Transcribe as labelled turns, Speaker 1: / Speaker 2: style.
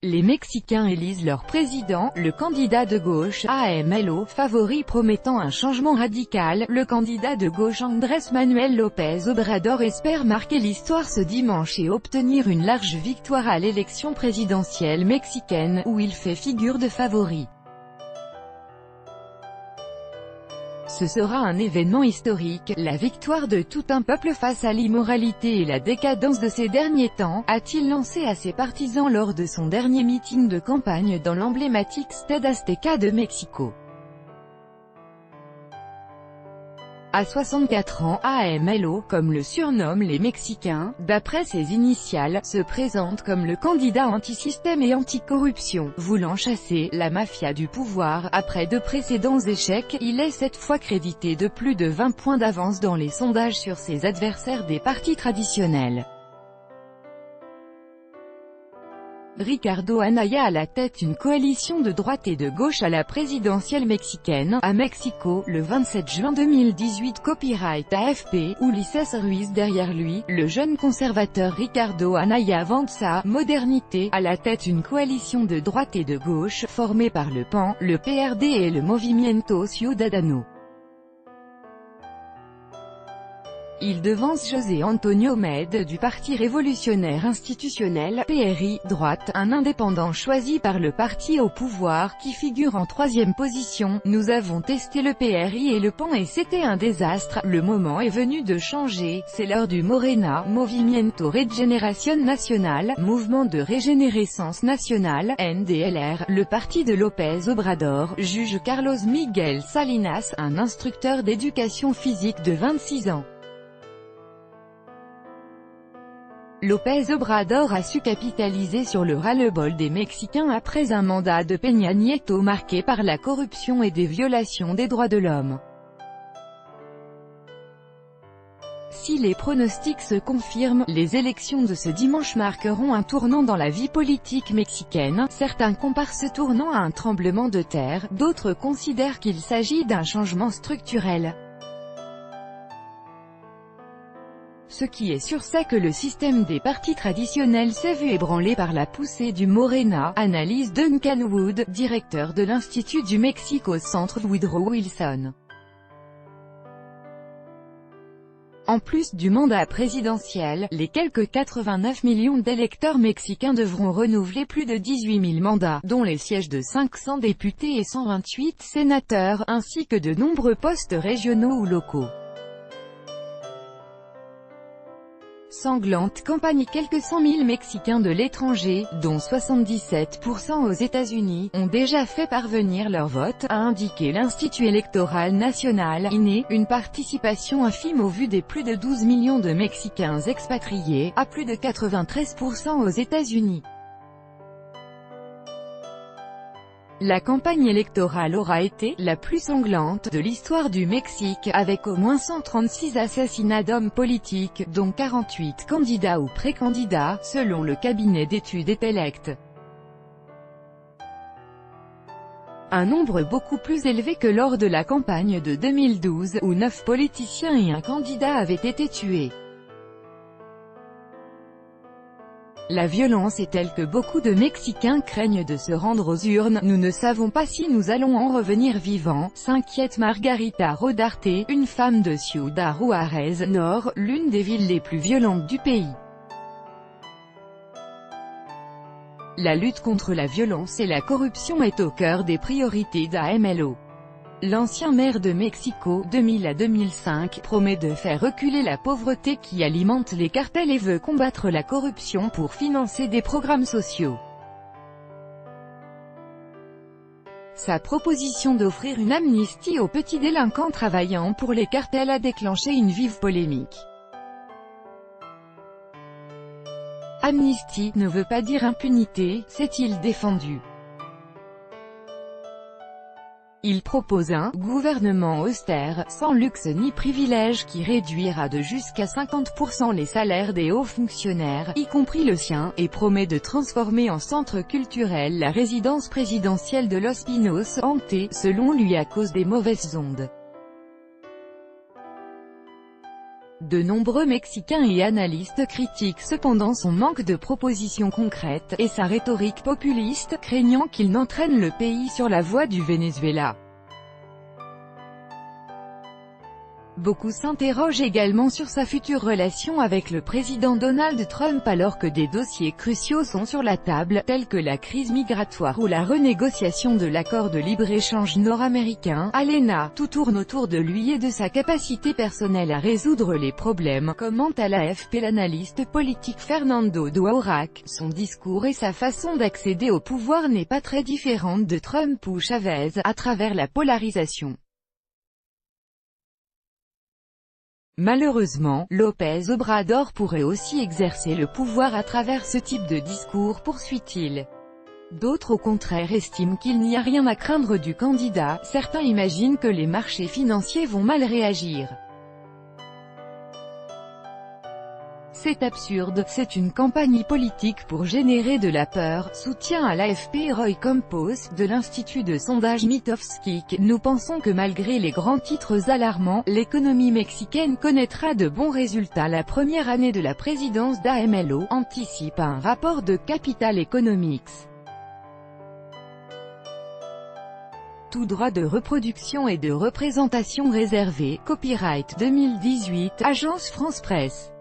Speaker 1: Les Mexicains élisent leur président, le candidat de gauche, AMLO, favori promettant un changement radical. Le candidat de gauche Andrés Manuel López Obrador espère marquer l'histoire ce dimanche et obtenir une large victoire à l'élection présidentielle mexicaine, où il fait figure de favori. Ce sera un événement historique, la victoire de tout un peuple face à l'immoralité et la décadence de ces derniers temps, a-t-il lancé à ses partisans lors de son dernier meeting de campagne dans l'emblématique Stade Azteca de Mexico. À 64 ans, AMLO, comme le surnomment les Mexicains, d'après ses initiales, se présente comme le candidat anti-système et anti-corruption. Voulant chasser la mafia du pouvoir, après de précédents échecs, il est cette fois crédité de plus de 20 points d'avance dans les sondages sur ses adversaires des partis traditionnels. Ricardo Anaya à la tête d'une coalition de droite et de gauche à la présidentielle mexicaine, à Mexico, le 27 juin 2018. Copyright AFP, Ulises Ruiz derrière lui, le jeune conservateur Ricardo Anaya vante sa « modernité » à la tête d'une coalition de droite et de gauche, formée par le PAN, le PRD et le Movimiento Ciudadano. Il devance José Antonio Meade du Parti révolutionnaire institutionnel, PRI, droite, un indépendant choisi par le parti au pouvoir, qui figure en troisième position. Nous avons testé le PRI et le PAN et c'était un désastre. Le moment est venu de changer, c'est l'heure du Morena, Movimiento Regeneración Nacional, Mouvement de Régénérescence Nationale, NDLR, le parti de López Obrador, juge Carlos Miguel Salinas, un instructeur d'éducation physique de 26 ans. López Obrador a su capitaliser sur le ras-le-bol des Mexicains après un mandat de Peña Nieto marqué par la corruption et des violations des droits de l'homme. Si les pronostics se confirment, les élections de ce dimanche marqueront un tournant dans la vie politique mexicaine. Certains comparent ce tournant à un tremblement de terre, d'autres considèrent qu'il s'agit d'un changement structurel. Ce qui est sûr c'est que le système des partis traditionnels s'est vu ébranlé par la poussée du Morena, analyse Duncan Wood, directeur de l'Institut du Mexique au Centre Woodrow Wilson. En plus du mandat présidentiel, les quelques 89 millions d'électeurs mexicains devront renouveler plus de 18 000 mandats, dont les sièges de 500 députés et 128 sénateurs, ainsi que de nombreux postes régionaux ou locaux. Sanglante campagne. Quelques 100 000 Mexicains de l'étranger, dont 77% aux États-Unis, ont déjà fait parvenir leur vote, a indiqué l'Institut électoral national, INE, une participation infime au vu des plus de 12 millions de Mexicains expatriés, à plus de 93% aux États-Unis. La campagne électorale aura été la plus sanglante de l'histoire du Mexique, avec au moins 136 assassinats d'hommes politiques, dont 48 candidats ou pré-candidats, selon le cabinet d'études Intellect. Un nombre beaucoup plus élevé que lors de la campagne de 2012, où 9 politiciens et un candidat avaient été tués. La violence est telle que beaucoup de Mexicains craignent de se rendre aux urnes. Nous ne savons pas si nous allons en revenir vivants, s'inquiète Margarita Rodarte, une femme de Ciudad Juárez Nord, l'une des villes les plus violentes du pays. La lutte contre la violence et la corruption est au cœur des priorités d'AMLO. L'ancien maire de Mexico, 2000 à 2005, promet de faire reculer la pauvreté qui alimente les cartels et veut combattre la corruption pour financer des programmes sociaux. Sa proposition d'offrir une amnistie aux petits délinquants travaillant pour les cartels a déclenché une vive polémique. Amnistie ne veut pas dire impunité, s'est-il défendu. Il propose un « gouvernement austère, sans luxe ni privilège qui réduira de jusqu'à 50% les salaires des hauts fonctionnaires, y compris le sien, et promet de transformer en centre culturel la résidence présidentielle de Los Pinos, hantée, selon lui à cause des mauvaises ondes. De nombreux Mexicains et analystes critiquent cependant son manque de propositions concrètes, et sa rhétorique populiste, craignant qu'il n'entraîne le pays sur la voie du Venezuela. Beaucoup s'interrogent également sur sa future relation avec le président Donald Trump alors que des dossiers cruciaux sont sur la table, tels que la crise migratoire ou la renégociation de l'accord de libre-échange nord-américain. ALENA, tout tourne autour de lui et de sa capacité personnelle à résoudre les problèmes, commente à l'AFP l'analyste politique Fernando Douaurac. Son discours et sa façon d'accéder au pouvoir n'est pas très différente de Trump ou Chavez, à travers la polarisation. Malheureusement, López Obrador pourrait aussi exercer le pouvoir à travers ce type de discours, poursuit-il. D'autres au contraire estiment qu'il n'y a rien à craindre du candidat, certains imaginent que les marchés financiers vont mal réagir. C'est absurde, c'est une campagne politique pour générer de la peur, soutient à l'AFP Roy Campos, de l'institut de sondage Mitofsky. Nous pensons que malgré les grands titres alarmants, l'économie mexicaine connaîtra de bons résultats la première année de la présidence d'AMLO, anticipe un rapport de Capital Economics. Tout droit de reproduction et de représentation réservé, copyright 2018, Agence France Presse.